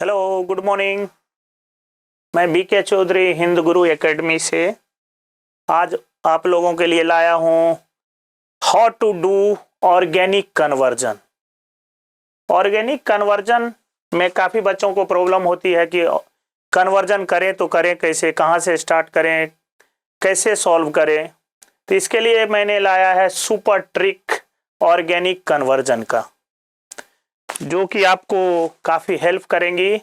Hello, good morning. मैं BK Chaudhary Hind गुरु academy से आज आप लोगों के लिए लाया हूँ how to do organic conversion. Organic conversion में काफ़ी बच्चों को प्रॉब्लम होती है कि कन्वर्जन करें तो करें कैसे, कहाँ से स्टार्ट करें, कैसे सॉल्व करें। तो इसके लिए मैंने लाया है सुपर ट्रिक ऑर्गेनिक कन्वर्जन का, जो कि आपको काफ़ी हेल्प करेंगी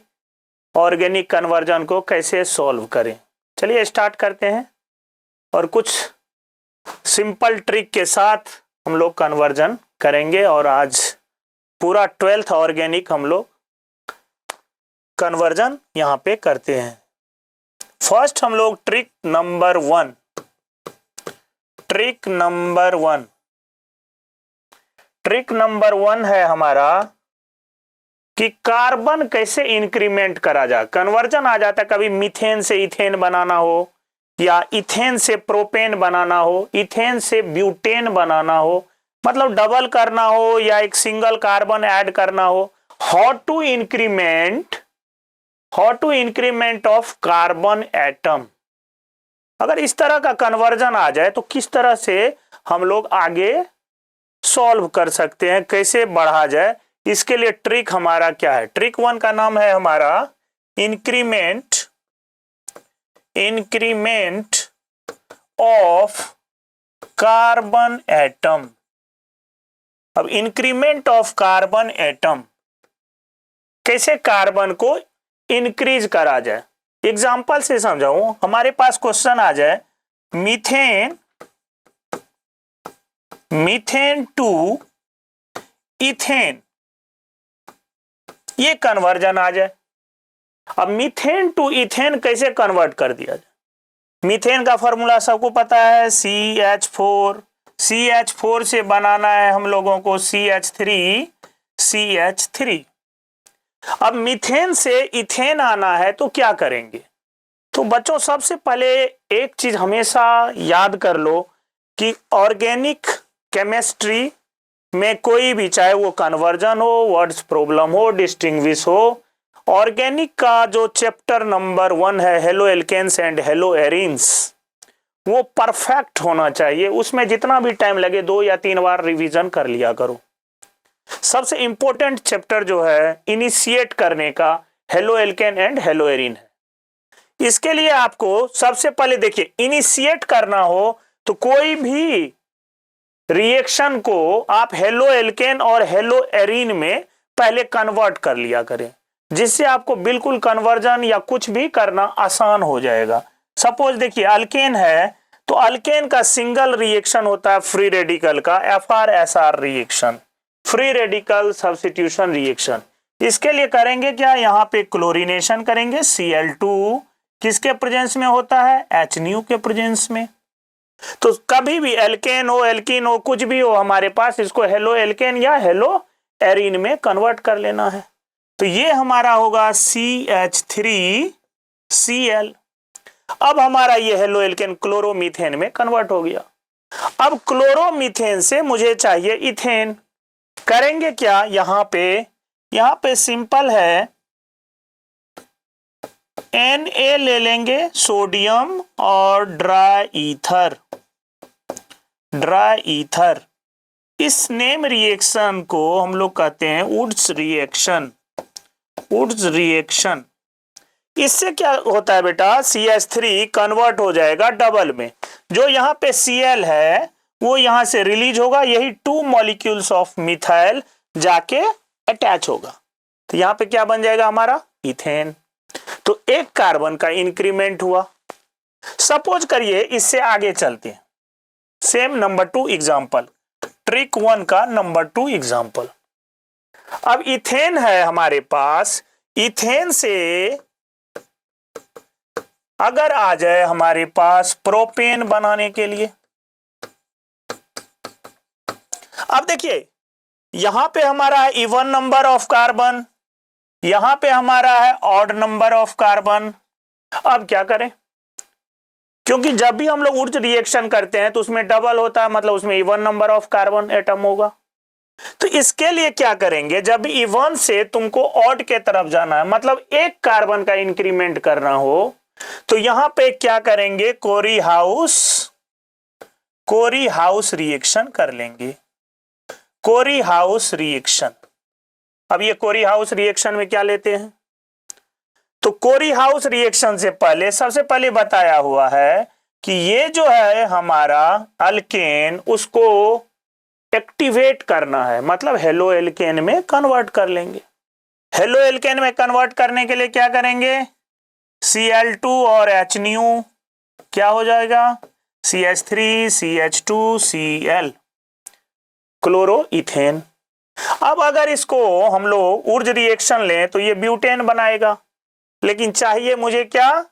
ऑर्गेनिक कन्वर्जन को कैसे सॉल्व करें। चलिए स्टार्ट करते हैं और कुछ सिंपल ट्रिक के साथ हम लोग कन्वर्जन करेंगे। और आज पूरा 12th ऑर्गेनिक हम लोग कन्वर्जन यहाँ पे करते हैं। फर्स्ट हम लोग ट्रिक नंबर वन है हमारा कि कार्बन कैसे इंक्रीमेंट करा जाए। कन्वर्जन आ जाता है, कभी मीथेन से इथेन बनाना हो या इथेन से प्रोपेन बनाना हो, इथेन से ब्यूटेन बनाना हो, मतलब डबल करना हो या एक सिंगल कार्बन ऐड करना हो। How to increment of carbon atom. अगर इस तरह का कन्वर्जन आ जाए तो किस तरह से हम लोग आगे सॉल्व कर सकते हैं, कैसे बढ़ा जाए, इसके लिए ट्रिक हमारा क्या है। ट्रिक 1 का नाम है हमारा इंक्रीमेंट ऑफ कार्बन एटम। अब इंक्रीमेंट ऑफ कार्बन एटम, कैसे कार्बन को इंक्रीज करा जाए। एग्जांपल से समझाऊं, हमारे पास क्वेश्चन आ जाए मीथेन टू इथेन, ये कन्वर्जन आ जाए। अब मीथेन टू इथेन कैसे कन्वर्ट कर दिया जाए। मीथेन का फॉर्मूला सबको पता है, CH4 से बनाना है हम लोगों को CH3। अब मीथेन से इथेन आना है तो क्या करेंगे। तो बच्चों सबसे पहले एक चीज हमेशा याद कर लो कि ऑर्गेनिक केमिस्ट्री में कोई भी, चाहे वो कन्वर्जन हो, वर्ड्स प्रॉब्लम हो, डिस्टिंग्विश हो, ऑर्गेनिक का जो चैप्टर नंबर 1 है haloalkanes and haloarenes, वो परफेक्ट होना चाहिए। उसमें जितना भी टाइम लगे 2 या 3 बार रिवीजन कर लिया करो। सबसे इंपॉर्टेंट चैप्टर जो है इनिशिएट करने का halo alkane and hello arene है। इसके लिए आपको सबसे पहले देखिए, इनिशिएट करना हो तो कोई भी रिएक्शन को आप हेलो एल्केन और हेलो एरीन में पहले कन्वर्ट कर लिया करें, जिससे आपको बिल्कुल कन्वर्जन या कुछ भी करना आसान हो जाएगा। सपोज देखिए अल्केन है तो अल्केन का सिंगल रिएक्शन होता है फ्री रेडिकल का FR-SR reaction, free radical substitution reaction. इसके लिए करेंगे क्या, यहाँ पे क्लोरीनेशन करेंगे। Cl2 किसके प्रेजेंस में होता है, HNu के प्रेजेंस में। तो कभी भी एल्केन हो, एल्कीन हो, कुछ भी हो हमारे पास, इसको हेलो एल्केन या हेलो एरीन में कन्वर्ट कर लेना है। तो ये हमारा होगा CH3Cl। अब हमारा ये हेलो एल्केन क्लोरोमीथेन में कन्वर्ट हो गया। अब क्लोरोमीथेन से मुझे चाहिए इथेन। करेंगे क्या, यहाँ पे सिंपल है, Na ले लेंगे, सोडियम और ड्राई ईथर। इस नेम रिएक्शन को हम लोग कहते हैं वुड्स रिएक्शन। इससे क्या होता है बेटा, CH3 कन्वर्ट हो जाएगा डबल में। जो यहाँ पे Cl है वो यहाँ से रिलीज होगा, यही 2 मॉलिक्यूल्स ऑफ मिथाइल जाके अटैच होगा। तो यहाँ पे क्या बन जाएगा हमारा, इथेन। तो एक कार्बन का इंक्रीमेंट हुआ। सपोज करिए इससे आगे चलते हैं, सेम नंबर 2 एग्जांपल, ट्रिक 1 का नंबर 2 एग्जांपल। अब इथेन है हमारे पास, इथेन से अगर आ जाए हमारे पास प्रोपेन बनाने के लिए। अब देखिए यहां पे हमारा है इवन नंबर ऑफ कार्बन, यहां पे हमारा है ऑड नंबर ऑफ कार्बन। अब क्या करें, क्योंकि जब भी हम लोग ऊर्ज रिएक्शन करते हैं तो उसमें डबल होता है, मतलब उसमें even number of carbon atom होगा। तो इसके लिए क्या करेंगे, जब इवन से तुमको ऑड के तरफ जाना है, मतलब एक कार्बन का इंक्रीमेंट करना हो, तो यहां पे क्या करेंगे, कोरी हाउस रिएक्शन कर लेंगे। कोरी हाउस रिएक्शन। अब ये कोरी हाउस रिएक्शन में क्या लेते हैं, तो कोरी हाउस रिएक्शन से पहले सबसे पहले बताया हुआ है कि ये जो है हमारा अल्केन, उसको एक्टिवेट करना है, मतलब हेलो एल्केन में कन्वर्ट कर लेंगे। हेलो एल्केन में कन्वर्ट करने के लिए क्या करेंगे, Cl2 और HNu क्या हो जाएगा, CH3 CH2 Cl, क्लोरोइथेन। अब अगर इसको हम लोग ऊर्ज रिएक्शन लें तो ये ब्यूटेन बनाएगा, लेकिन चाहिए मुझे क्या,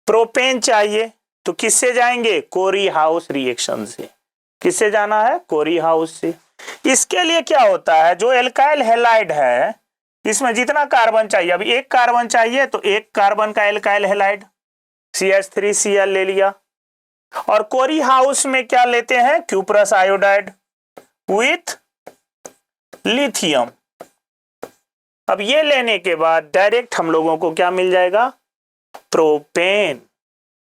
प्रोपेन चाहिए। तो किससे जाएंगे, कोरी हाउस रिएक्शन से। किससे जाना है, कोरी हाउस से। इसके लिए क्या होता है, जो एल्काइल हैलाइड है इसमें जितना कार्बन चाहिए, अभी एक कार्बन चाहिए तो एक कार्बन का एल्काइल हैलाइड CH3Cl ले लिया, और कोरी हाउस में क्या लेते हैं, क्यूप्रस आयोडाइड विथ लिथियम। अब ये लेने के बाद डायरेक्ट हम लोगों को क्या मिल जाएगा, प्रोपेन।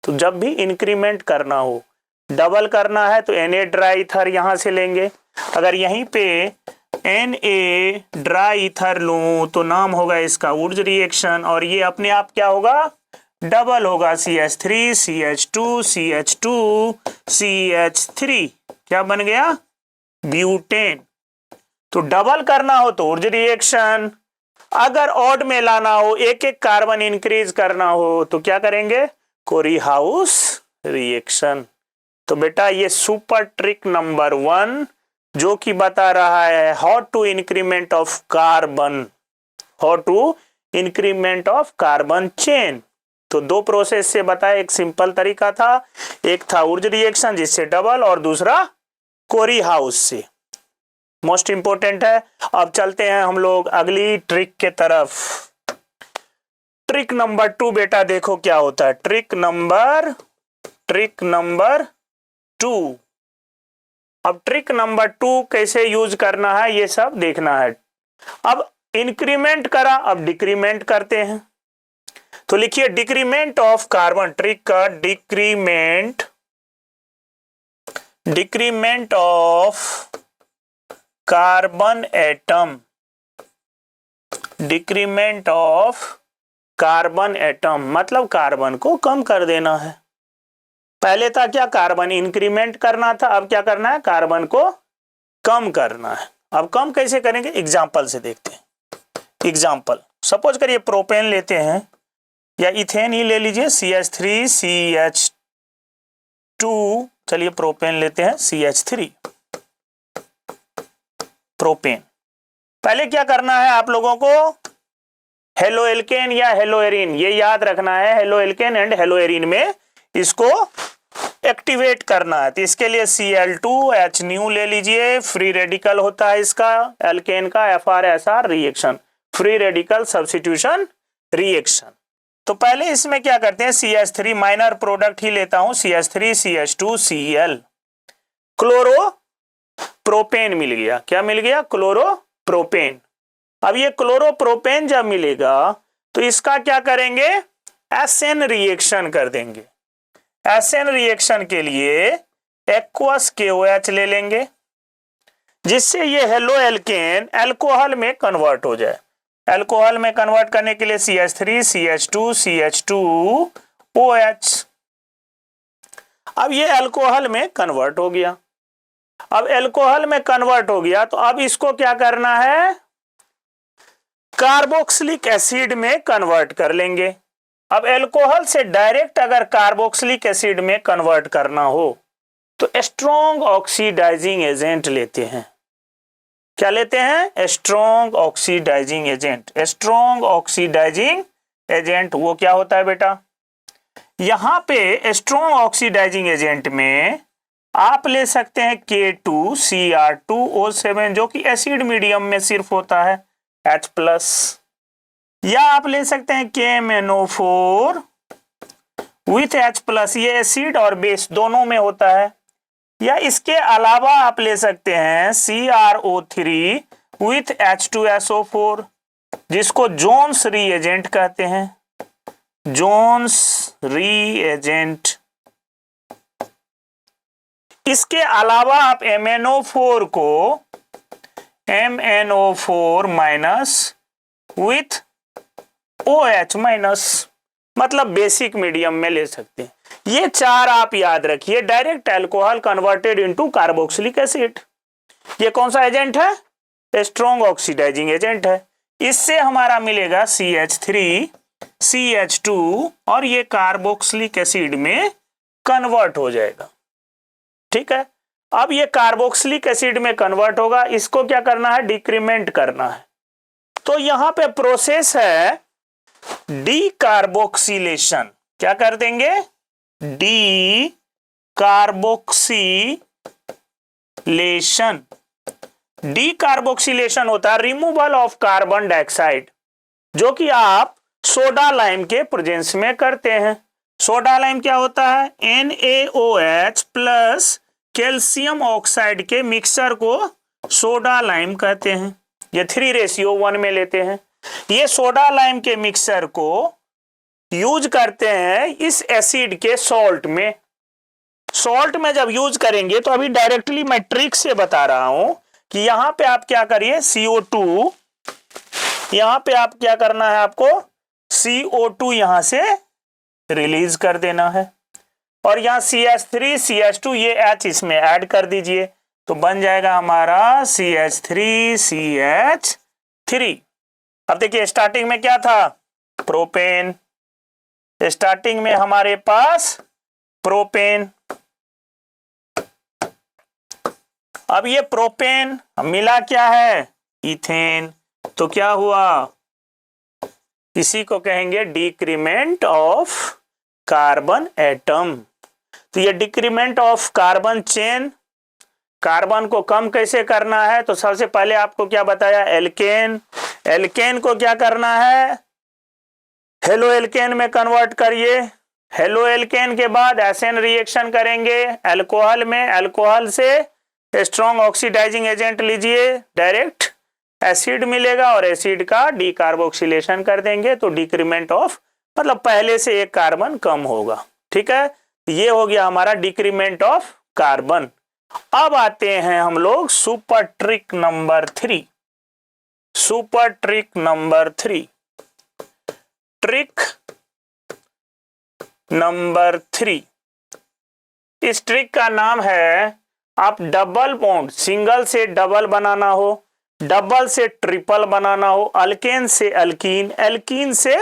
तो जब भी इंक्रीमेंट करना हो, डबल करना है, तो Na ड्राई ईथर यहां से लेंगे। अगर यहीं पे Na ड्राई ईथर लूं तो नाम होगा इसका ऊर्ज रिएक्शन, और ये अपने आप क्या होगा, डबल होगा, CH3 CH2 CH2 CH3, क्या बन गया, ब्यूटेन। तो डबल करना हो तो ऊर्ज रिएक्शन, अगर ऑड में लाना हो, एक एक कार्बन इंक्रीज करना हो, तो क्या करेंगे, कोरी हाउस रिएक्शन। तो बेटा ये सुपर ट्रिक नंबर 1 जो कि बता रहा है how to increment of carbon, how to increment of carbon chain. तो दो प्रोसेस से बताया, एक सिंपल तरीका था, एक था ऊर्ज रिएक्शन जिससे डबल, और दूसरा कोरी हाउस से। मोस्ट इंपोर्टेंट है। अब चलते हैं हम लोग अगली ट्रिक के तरफ। ट्रिक नंबर 2 बेटा देखो क्या होता है, ट्रिक नंबर 2। अब ट्रिक नंबर 2 कैसे यूज करना है ये सब देखना है। अब इंक्रीमेंट करा, अब डिक्रीमेंट करते हैं। तो लिखिए डिक्रीमेंट ऑफ कार्बन, ट्रिक का decrement of carbon atom, decrement of carbon atom मतलब कार्बन को कम कर देना है। पहले था क्या, कार्बन इंक्रीमेंट करना था, अब क्या करना है, कार्बन को कम करना है। अब कम कैसे करेंगे, एग्जाम्पल से देखते हैं। एग्जाम्पल, सपोज करिए प्रोपेन लेते हैं, या इथेन ही ले लीजिए, CH3 CH2, चलिए प्रोपेन लेते हैं, CH3 प्रोपेन। पहले क्या करना है आप लोगों को, हेलो एल्केन या हेलो एरीन, ये याद रखना है, halo alkane and hello arene में इसको एक्टिवेट करना है। तो इसके लिए Cl2 HNu ले लीजिए, फ्री रेडिकल होता है इसका, एल्केन का FR-SR reaction, free radical substitution reaction. तो पहले इसमें क्या करते हैं, CH3 माइनर प्रोडक्ट ही लेता हूं, CH3 CH2 Cl, chloro propane मिल गया। क्या मिल गया, क्लोरोप्रोपेन। अब ये क्लोरोप्रोपेन जब मिलेगा तो इसका क्या करेंगे, SN रिएक्शन कर देंगे। SN रिएक्शन के लिए एक्वस KOH ले लेंगे, जिससे ये हेलो एल्केन अल्कोहल में कन्वर्ट हो जाए। अल्कोहल में कन्वर्ट करने के लिए CH3 CH2 CH2OH। अब ये अल्कोहल में कन्वर्ट हो गया। अब अल्कोहल में कन्वर्ट हो गया तो अब इसको क्या करना है, कार्बोक्सिलिक एसिड में कन्वर्ट कर लेंगे। अब अल्कोहल से डायरेक्ट अगर कार्बोक्सिलिक एसिड में कन्वर्ट करना हो तो स्ट्रॉन्ग ऑक्सीडाइजिंग एजेंट लेते हैं। क्या लेते हैं, strong oxidizing agent. Strong oxidizing agent वो क्या होता है बेटा, यहां पे स्ट्रॉन्ग ऑक्सीडाइजिंग एजेंट में आप ले सकते हैं K2Cr2O7 जो कि एसिड मीडियम में सिर्फ होता है H+, या आप ले सकते हैं KMnO4 विथ H+, ये एसिड और बेस दोनों में होता है। या इसके अलावा आप ले सकते हैं CrO3 विथ H2SO4, जिसको जोन्स रीएजेंट कहते हैं, जोन्स रीएजेंट। इसके अलावा आप MnO4 को MnO4 minus with OH minus, मतलब बेसिक मीडियम में ले सकते हैं। ये चार आप याद रखिए। Direct alcohol converted into carboxylic acid, ये कौन सा एजेंट है? स्ट्रॉन्ग ऑक्सीडाइजिंग एजेंट है। इससे हमारा मिलेगा CH3 CH2 और ये कार्बोक्सिलिक एसिड में कन्वर्ट हो जाएगा। ठीक है, अब ये कार्बोक्सिलिक एसिड में कन्वर्ट होगा, इसको क्या करना है? डिक्रीमेंट करना है। तो यहां पे प्रोसेस है डीकार्बोक्सिलेशन। क्या कर देंगे? डीकार्बोक्सिलेशन। डीकार्बोक्सिलेशन होता है रिमूवल ऑफ कार्बन डाइऑक्साइड, जो कि आप सोडा लाइम के प्रेजेंस में करते हैं। सोडा लाइम क्या होता है? NaOH प्लस कैल्शियम ऑक्साइड के मिक्सचर को सोडा लाइम कहते हैं। ये 3:1 में लेते हैं। ये सोडा लाइम के मिक्सचर को यूज करते हैं इस एसिड के सॉल्ट में। सॉल्ट में जब यूज करेंगे तो अभी डायरेक्टली मैं ट्रिक से बता रहा हूं कि यहां पे आप क्या करिए, CO2, यहां पे आप क्या करना है? आपको CO2 यहां से रिलीज कर देना है और यहां CH3 CH2 ये H इसमें ऐड कर दीजिए, तो बन जाएगा हमारा CH3 CH3। अब देखिए स्टार्टिंग में क्या था? प्रोपेन। स्टार्टिंग में हमारे पास प्रोपेन। अब ये प्रोपेन मिला क्या है? इथेन। तो क्या हुआ? इसी को कहेंगे डिक्रीमेंट ऑफ कार्बन एटम। तो ये decrement of carbon chain, carbon को कम कैसे करना है? तो सबसे पहले आपको क्या बताया? एल्केन। एल्केन को क्या करना है? हेलो एल्केन में कन्वर्ट करिए। हेलो एल्केन के बाद एसेन रिएक्शन करेंगे अल्कोहल में। अल्कोहल से स्ट्रॉन्ग ऑक्सीडाइजिंग एजेंट लीजिए, डायरेक्ट एसिड मिलेगा और एसिड का डीकार्बोक्सिलेशन कर देंगे, तो डिक्रीमेंट ऑफ, मतलब पहले से एक कार्बन कम होगा। ठीक है, ये हो गया हमारा डिक्रीमेंट ऑफ कार्बन। अब आते हैं हम लोग super trick number 3। Super trick number 3, trick number 3। इस ट्रिक का नाम है, आप डबल बॉन्ड, सिंगल से डबल बनाना हो, डबल से ट्रिपल बनाना हो, अल्केन से अल्कीन, एल्कीन से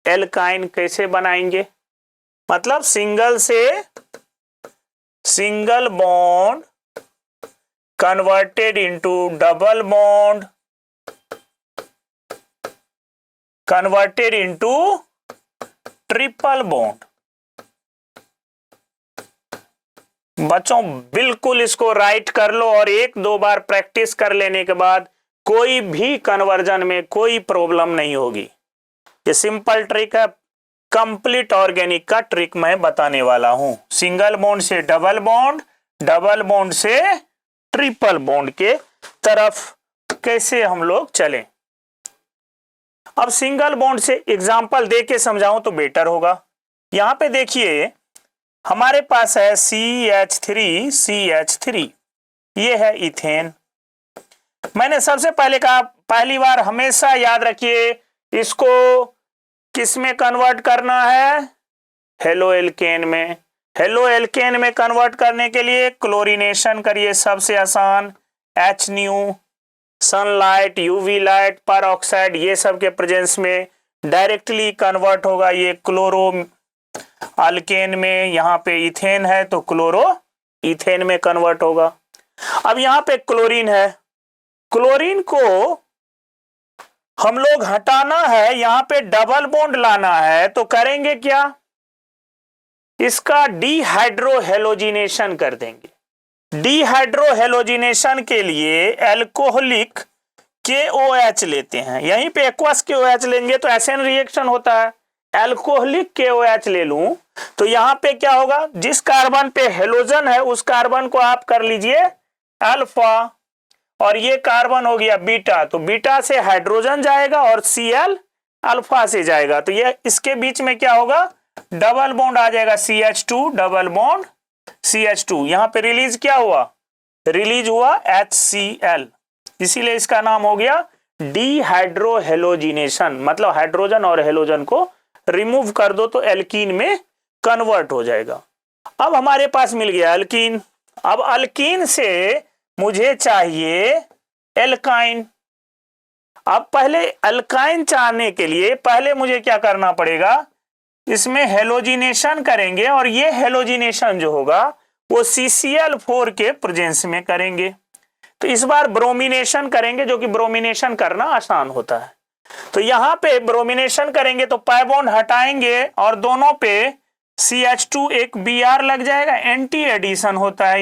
एल्काइन कैसे बनाएंगे? मतलब सिंगल से single bond converted into double bond converted into triple bond. बच्चों बिल्कुल इसको राइट कर लो और एक दो बार प्रैक्टिस कर लेने के बाद कोई भी कन्वर्जन में कोई प्रॉब्लम नहीं होगी। ये सिंपल ट्रिक है, कंप्लीट ऑर्गेनिक का ट्रिक मैं बताने वाला हूं। सिंगल बॉन्ड से डबल बॉन्ड, डबल बॉन्ड से ट्रिपल बॉन्ड के तरफ कैसे हम लोग चलें। अब सिंगल बॉन्ड से एग्जांपल दे के समझाऊं तो बेटर होगा। यहां पे देखिए हमारे पास है CH3 CH3, ये है इथेन। मैंने सबसे पहले कहा, पहली बार हमेशा याद रखिए इसको किस में कन्वर्ट करना है? हेलो एल्केन में। हेलो एल्केन में कन्वर्ट करने के लिए क्लोरीनेशन करिए, सबसे आसान। HNu, सनलाइट, UV लाइट, पर ऑक्साइड, ये सब के प्रेजेंस में डायरेक्टली कन्वर्ट होगा ये क्लोरो अल्केन में। यहाँ पे इथेन है तो क्लोरो इथेन में कन्वर्ट होगा। अब यहाँ पे क्लोरीन है, क्लोरीन को हम लोग हटाना है, यहाँ पे डबल बॉन्ड लाना है, तो करेंगे क्या? इसका डीहाइड्रोहेलोजिनेशन कर देंगे। डीहाइड्रोहेलोजिनेशन के लिए एल्कोहलिक KOH लेते हैं, यहीं पे एक्वस KOH लेंगे तो एसेन रिएक्शन होता है। एल्कोहलिक KOH ले लूं तो यहां पे क्या होगा, जिस कार्बन पे हेलोजन है उस कार्बन को आप कर लीजिए अल्फा, और ये कार्बन हो गया बीटा, तो बीटा से हाइड्रोजन जाएगा और Cl अल्फा से जाएगा, तो ये इसके बीच में क्या होगा, डबल बॉन्ड आ जाएगा, CH2 डबल बॉन्ड CH2। यहां पे रिलीज क्या हुआ, रिलीज हुआ HCl, इसीलिए इसका नाम हो गया डीहाइड्रोहेलोजिनेशन, मतलब हाइड्रोजन और हेलोजन को रिमूव कर दो तो एल्कीन में कन्वर्ट हो जाएगा। अब हमारे पास मिल गया अल्कीन। अब अल्कीन से मुझे चाहिए एल्काइन। अब पहले अल्काइन चाहने के लिए पहले मुझे क्या करना पड़ेगा, इसमें हेलोजिनेशन करेंगे, और ये हेलोजिनेशन जो होगा वो CCl4 के प्रेजेंस में करेंगे। तो इस बार ब्रोमिनेशन करेंगे, जो कि ब्रोमिनेशन करना आसान होता है। तो यहां पे ब्रोमिनेशन करेंगे तो पाई बॉन्ड हटाएंगे और दोनों पे CH2 एक Br लग जाएगा, एंटी एडिशन होता है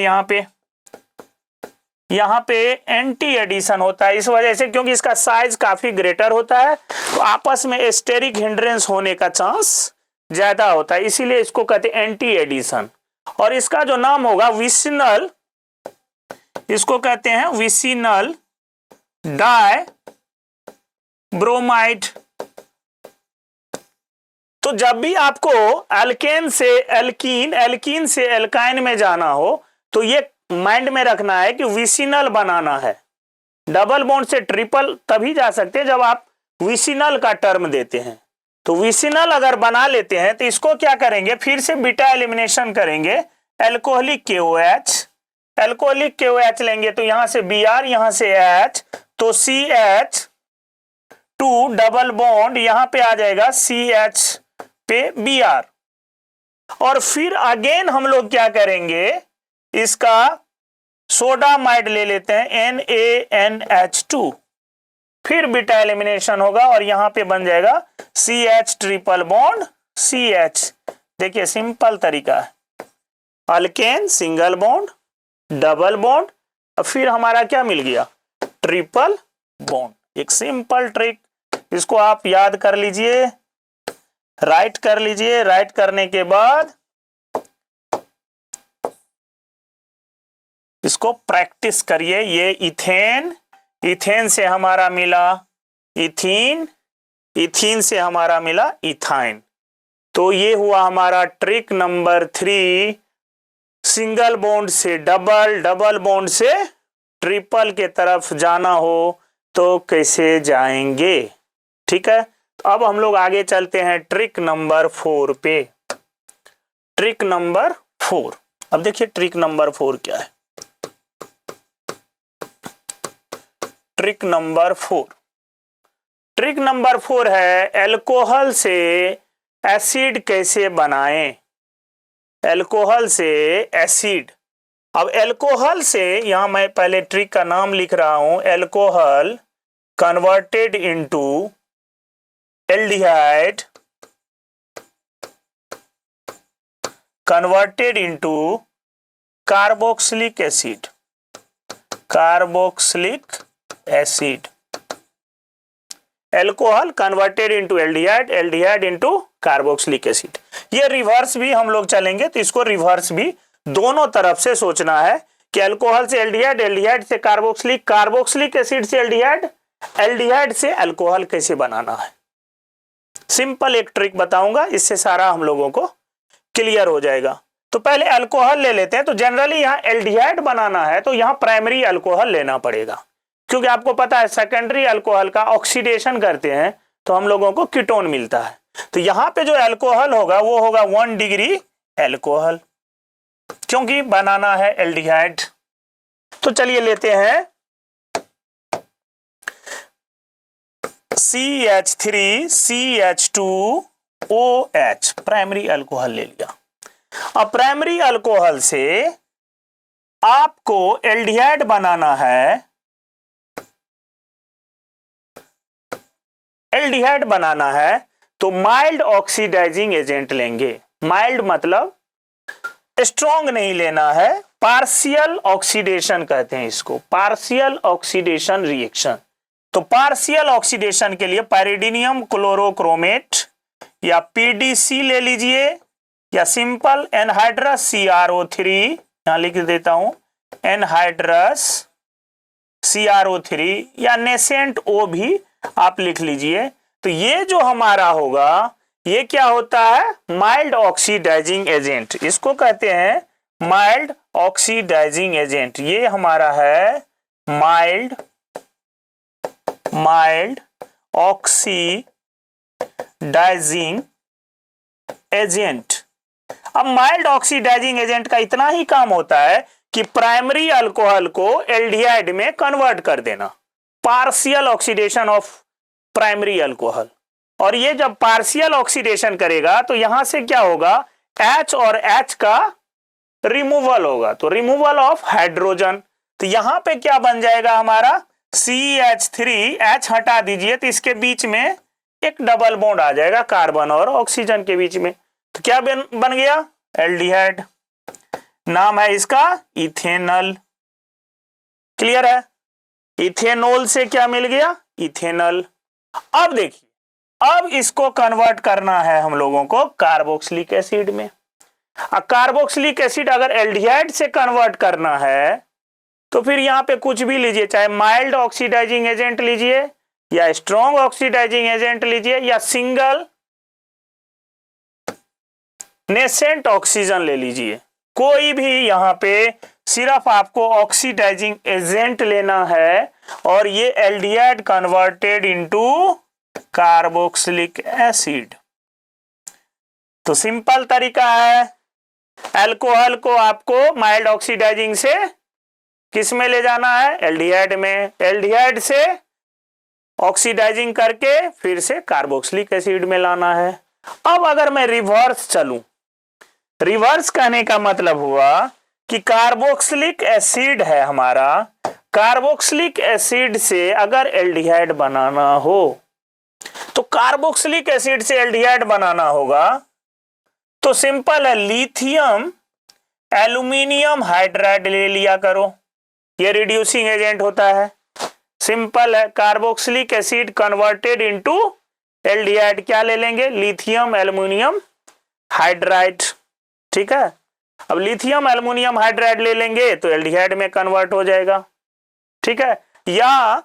यहाँ पे एंटी एडिशन होता है, इस वजह से क्योंकि इसका साइज काफी ग्रेटर होता है तो आपस में एस्टेरिक हिंड्रेंस होने का चांस ज्यादा होता है, इसीलिए इसको कहते हैं एंटी एडिशन। और इसका जो नाम होगा विसिनल, इसको कहते हैं विसिनल डाई ब्रोमाइड। तो जब भी आपको अल्केन से एल्कीन, एल्कीन से एल्काइन में जाना हो तो ये माइंड में रखना है कि विसिनल बनाना है। डबल बॉन्ड से ट्रिपल तभी जा सकते हैं जब आप विसिनल का टर्म देते हैं। तो विसिनल अगर बना लेते हैं तो इसको क्या करेंगे, फिर से बीटा एलिमिनेशन करेंगे, एल्कोहलिक KOH, एल्कोहलिक KOH लेंगे तो यहां से Br, यहां से H, तो CH2 डबल बॉन्ड यहां पे आ जाएगा CH पे Br, और फिर अगेन हम लोग क्या करेंगे, इसका सोडामाइड ले लेते हैं NaNH2, फिर बीटा एलिमिनेशन होगा और यहां पे बन जाएगा CH ट्रिपल बॉन्ड CH। देखिए सिंपल तरीका है, alkane single bond double bond, फिर हमारा क्या मिल गया, ट्रिपल बॉन्ड। एक सिंपल ट्रिक, इसको आप याद कर लीजिए, राइट कर लीजिए, राइट करने के बाद इसको प्रैक्टिस करिए। ये इथेन, इथेन से हमारा मिला इथीन, इथीन से हमारा मिला इथाइन, तो ये हुआ हमारा ट्रिक नंबर 3। सिंगल बॉन्ड से डबल, डबल बॉन्ड से ट्रिपल के तरफ जाना हो तो कैसे जाएंगे, ठीक है। तो अब हम लोग आगे चलते हैं ट्रिक नंबर 4 पे। ट्रिक नंबर 4, अब देखिए ट्रिक नंबर 4 क्या है। ट्रिक नंबर 4, ट्रिक नंबर 4 है अल्कोहल से एसिड कैसे बनाएं, अल्कोहल से एसिड। अब अल्कोहल से, यहां मैं पहले ट्रिक का नाम लिख रहा हूं, alcohol converted into aldehyde, converted into carboxylic acid, carboxylic acid. Alcohol converted into aldehyde, aldehyde into carboxylic acid. ये रिवर्स भी हम लोग चलेंगे तो इसको रिवर्स भी दोनों तरफ से सोचना है कि अल्कोहल से एल्डिहाइड, एल्डिहाइड से कार्बोक्सिलिक, कार्बोक्सिलिक एसिड से एल्डिहाइड, एल्डिहाइड से अल्कोहल कैसे बनाना है। सिंपल एक ट्रिक बताऊंगा, इससे सारा हम लोगों को क्लियर हो जाएगा। तो पहले अल्कोहल ले लेते हैं। तो जनरली यहाँ एल्डिहाइड बनाना है तो यहाँ प्राइमरी अल्कोहल लेना पड़ेगा, क्योंकि आपको पता है सेकेंडरी अल्कोहल का ऑक्सीडेशन करते हैं तो हम लोगों को कीटोन मिलता है। तो यहां पे जो अल्कोहल होगा वो होगा 1 डिग्री अल्कोहल, क्योंकि बनाना है एल्डिहाइड। तो चलिए लेते हैं CH3CH2OH, प्राइमरी अल्कोहल ले लिया। अब प्राइमरी अल्कोहल से आपको एल्डिहाइड बनाना है, एल्डिहाइड बनाना है तो माइल्ड ऑक्सीडाइजिंग एजेंट लेंगे। माइल्ड मतलब स्ट्रॉन्ग नहीं लेना है, पार्शियल ऑक्सीडेशन कहते हैं इसको, पार्शियल ऑक्सीडेशन रिएक्शन। तो पार्शियल ऑक्सीडेशन के लिए पाइरिडिनियम क्लोरोक्रोमेट या PDC ले लीजिए, या सिंपल एनहाइड्रस CrO3, यहां लिख देता हूं एनहाइड्रस CrO3 या नेसेंट O भी आप लिख लीजिए। तो ये जो हमारा होगा ये क्या होता है, माइल्ड ऑक्सीडाइजिंग एजेंट, इसको कहते हैं माइल्ड ऑक्सीडाइजिंग एजेंट। ये हमारा है माइल्ड ऑक्सीडाइजिंग एजेंट। अब माइल्ड ऑक्सीडाइजिंग एजेंट का इतना ही काम होता है कि प्राइमरी अल्कोहल को एल्डिहाइड में कन्वर्ट कर देना, partial oxidation of primary alcohol. और ये जब पार्शियल ऑक्सीडेशन करेगा तो यहां से क्या होगा, H और H का रिमूवल होगा, तो रिमूवल ऑफ हाइड्रोजन। तो यहां पे क्या बन जाएगा हमारा CH3, H हटा दीजिए तो इसके बीच में एक डबल बॉन्ड आ जाएगा कार्बन और ऑक्सीजन के बीच में। तो क्या बन गया, एल्डिहाइड। नाम है इसका इथेनॉल। क्लियर है, इथेनॉल से क्या मिल गया, इथेनॉल। अब देखिए, अब इसको कन्वर्ट करना है हम लोगों को कार्बोक्सिलिक एसिड में। कार्बोक्सिलिक एसिड अगर एल्डिहाइड से कन्वर्ट करना है तो फिर यहां पे कुछ भी लीजिए, चाहे माइल्ड ऑक्सीडाइजिंग एजेंट लीजिए या स्ट्रॉन्ग ऑक्सीडाइजिंग एजेंट लीजिए या सिंगल नेसेंट ऑक्सीजन ले लीजिए, कोई भी यहां पे सिर्फ आपको ऑक्सीडाइजिंग एजेंट लेना है और ये aldehyde converted into carboxylic acid. तो सिंपल तरीका है, अल्कोहल को आपको माइल्ड ऑक्सीडाइजिंग से किस में ले जाना है, एल्डिहाइड में, एल्डिहाइड से ऑक्सीडाइजिंग करके फिर से कार्बोक्सिलिक एसिड में लाना है। अब अगर मैं रिवर्स चलूं, रिवर्स कहने का मतलब हुआ कि कार्बोक्सिलिक एसिड है हमारा, कार्बोक्सिलिक एसिड से अगर एल्डिहाइड बनाना हो तो कार्बोक्सिलिक एसिड से एल्डिहाइड बनाना होगा तो सिंपल है, लिथियम एल्यूमिनियम हाइड्राइड ले लिया करो, ये रिड्यूसिंग एजेंट होता है। सिंपल है, carboxylic acid converted into aldehyde क्या ले लेंगे, लिथियम एल्यूमिनियम हाइड्राइड। ठीक है, अब लिथियम एल्यूमिनियम हाइड्राइड ले लेंगे तो एल्डिहाइड में कन्वर्ट हो जाएगा। ठीक है, या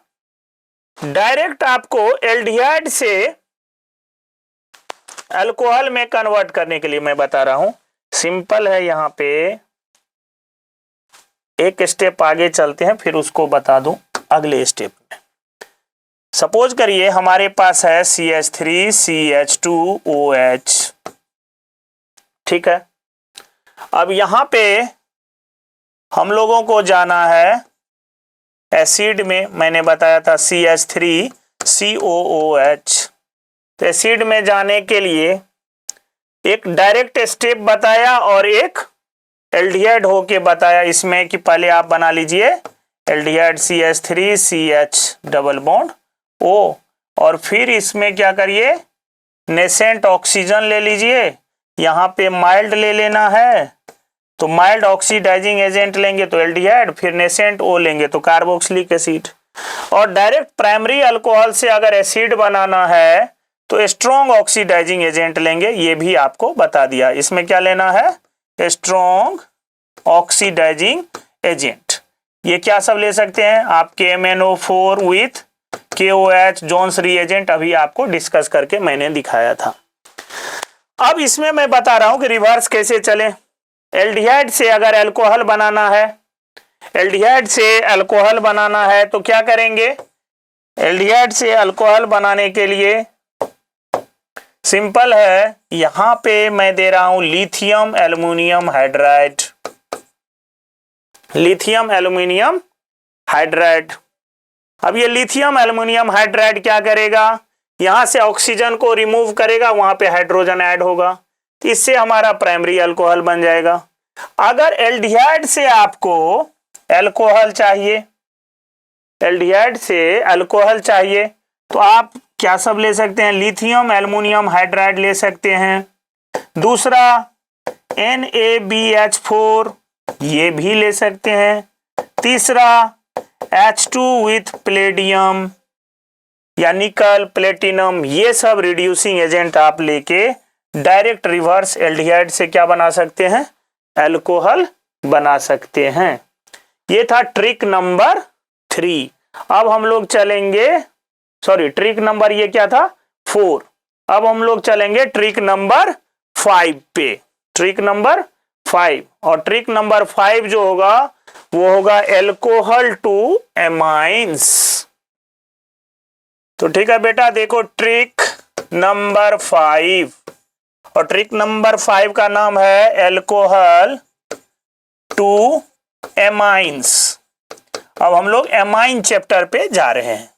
डायरेक्ट आपको एल्डिहाइड से अल्कोहल में कन्वर्ट करने के लिए मैं बता रहा हूं, सिंपल है, यहां पे एक स्टेप आगे चलते हैं फिर उसको बता दूं अगले स्टेप में। सपोज करिए हमारे पास है CH3 CH2OH। ठीक है, अब यहां पे हम लोगों को जाना है एसिड में, मैंने बताया था CH3 COOH। तो एसिड में जाने के लिए एक डायरेक्ट स्टेप बताया और एक एल्डिहाइड होके बताया इसमें कि पहले आप बना लीजिए aldehyde CH3 CH double bond O और फिर इसमें क्या करिए, नेसेंट ऑक्सीजन ले लीजिए, यहां पे माइल्ड ले लेना है तो माइल्ड ऑक्सीडाइजिंग एजेंट लेंगे तो एल्डिहाइड, फिर नेसेंट O लेंगे तो कार्बोक्सिलिक एसिड। और डायरेक्ट प्राइमरी अल्कोहल से अगर एसिड बनाना है तो स्ट्रॉन्ग ऑक्सीडाइजिंग एजेंट लेंगे, ये भी आपको बता दिया। इसमें क्या लेना है, स्ट्रॉन्ग ऑक्सीडाइजिंग एजेंट। ये क्या सब ले सकते हैं आप, KMnO4 with KOH Jones reagent, अभी आपको डिस्कस करके मैंने दिखाया था। अब इसमें मैं बता रहा हूं कि रिवर्स कैसे चले। एल्डिहाइड से अगर अल्कोहल बनाना है, एल्डिहाइड से अल्कोहल बनाना है तो क्या करेंगे, एल्डिहाइड से अल्कोहल बनाने के लिए सिंपल है, यहां पे मैं दे रहा हूं lithium aluminium hydride, lithium aluminium hydride. अब ये लिथियम एल्यूमिनियम हाइड्राइड क्या करेगा, यहां से ऑक्सीजन को रिमूव करेगा, वहां पे हाइड्रोजन ऐड होगा, तो इससे हमारा प्राइमरी अल्कोहल बन जाएगा। अगर एल्डिहाइड से आपको अल्कोहल चाहिए, एल्डिहाइड से अल्कोहल चाहिए तो आप क्या सब ले सकते हैं, लिथियम एल्यूमिनियम हाइड्राइड ले सकते हैं, दूसरा NaBH4 ये भी ले सकते हैं, तीसरा H2 विथ प्लेडियम या निकल प्लेटिनम, ये सब रिड्यूसिंग एजेंट आप लेके डायरेक्ट रिवर्स एल्डिहाइड से क्या बना सकते हैं, अल्कोहल बना सकते हैं। ये था ट्रिक नंबर 3। अब हम लोग चलेंगे, सॉरी ट्रिक नंबर ये क्या था 4। अब हम लोग चलेंगे ट्रिक नंबर 5 पे, ट्रिक नंबर 5। और ट्रिक नंबर 5 जो होगा वो होगा एल्कोहल टू एमाइंस। तो ठीक है बेटा, देखो ट्रिक नंबर 5, और ट्रिक नंबर 5 का नाम है एल्कोहल टू एमाइंस। अब हम लोग एमाइन चैप्टर पे जा रहे हैं।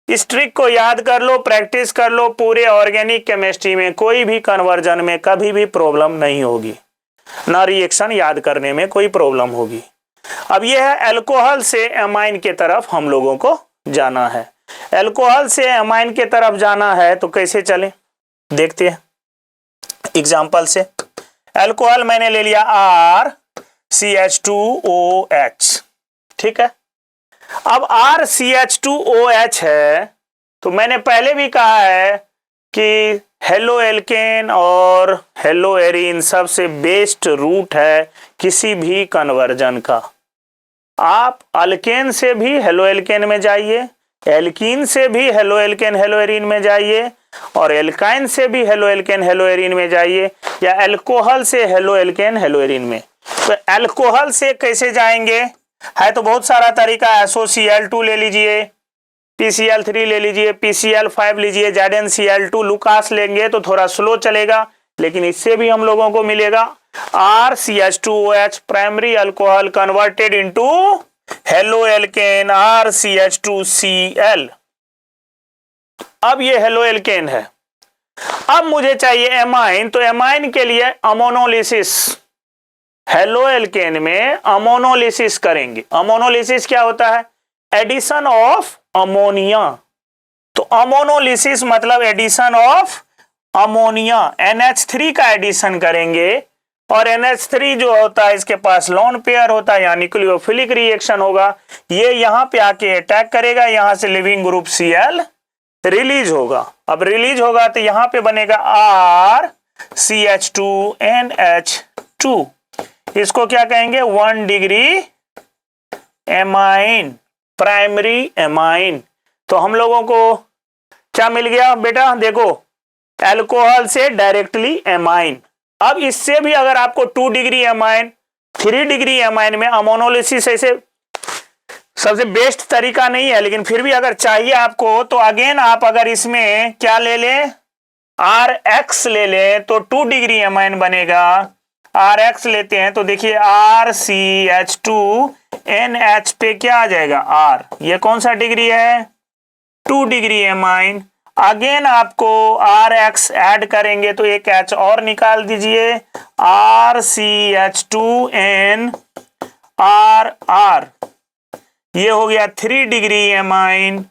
इस ट्रिक को याद कर लो, प्रैक्टिस कर लो, पूरे ऑर्गेनिक केमिस्ट्री में कोई भी कन्वर्जन में कभी भी प्रॉब्लम नहीं होगी, ना रिएक्शन याद करने में कोई प्रॉब्लम होगी। अब यह है एल्कोहल से एमाइन के तरफ हम लोगों को जाना है। एल्कोहल से एमाइन के तरफ जाना है तो कैसे चले देखते हैं एग्जाम्पल से। एल्कोहल मैंने ले लिया RCH2OH, ठीक है। अब RCH2OH है तो मैंने पहले भी कहा है कि हेलो एल्केन और हेलो एरीन सबसे बेस्ट रूट है किसी भी कन्वर्जन का। आप अल्केन से भी हेलो एल्केन में जाइए, एल्कीन से भी हेलो एल्केन हेलो एरीन में जाइए, और एल्काइन से भी हेलो एल्केन हेलो एरीन में जाइए, या एल्कोहल से हेलो एल्केन हेलो एरीन में। तो एल्कोहल से कैसे जाएंगे, है तो बहुत सारा तरीका। SOCl2 ले लीजिए, PCl3 ले लीजिए, PCl5 लीजिए, ZnCl2, लुकास लेंगे तो थोड़ा स्लो चलेगा, लेकिन इससे भी हम लोगों को मिलेगा RCH2OH primary alcohol converted into halo alkane RCH2Cl। अब ये हेलो एल्केन है। अब मुझे चाहिए एमाइन, तो एमाइन के लिए अमोनोलिसिस, हेलो एल्केन में अमोनोलिसिस करेंगे। अमोनोलिसिस क्या होता है, एडिशन ऑफ अमोनिया। तो अमोनोलिसिस मतलब एडिशन ऑफ अमोनिया, NH3 का एडिशन करेंगे, और NH3 जो होता है इसके पास लोन पेयर होता है, यानी न्यूक्लियोफिलिक रिएक्शन होगा। ये यहां पे आके अटैक करेगा, यहां से लिविंग ग्रुप Cl रिलीज होगा। अब रिलीज होगा तो यहां पे बनेगा RCH2NH2, इसको क्या कहेंगे 1 डिग्री एमाइन, प्राइमरी एमाइन। तो हम लोगों को क्या मिल गया बेटा, देखो एल्कोहल से डायरेक्टली एमाइन। अब इससे भी अगर आपको 2 डिग्री एमाइन, 3 डिग्री एमाइन में अमोनोलिसिस ऐसे सबसे बेस्ट तरीका नहीं है, लेकिन फिर भी अगर चाहिए आपको तो अगेन आप अगर इसमें क्या ले लें RX ले लें तो 2 डिग्री एमाइन बनेगा। RX लेते हैं तो देखिए RCH2NH पे क्या आ जाएगा R, ये कौन सा डिग्री है 2 डिग्री एमाइन। अगेन आपको RX ऐड करेंगे तो एक H और निकाल दीजिए, RCH2NRR, ये हो गया 3 डिग्री एमाइन,